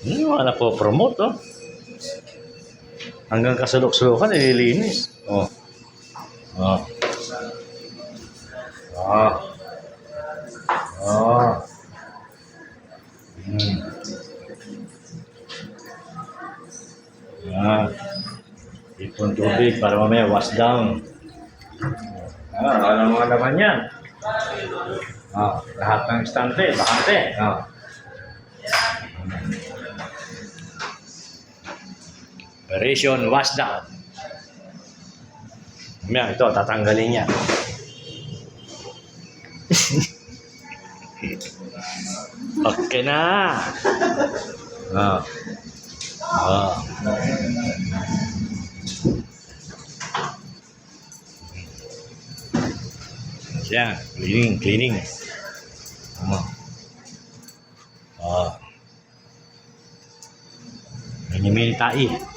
Wala po promote, oh. Hanggang kasulok-sulukan, ililinis. Oh. Oh. Oh. Oh. Ipon tubig para mamaya wash down. Alam mo naman yan. Lahat ng istante, bakante. Operation wash down. Mamaya ito, tatanggalin niya. Okay na. Yan, cleaning. Mini-mini tayo.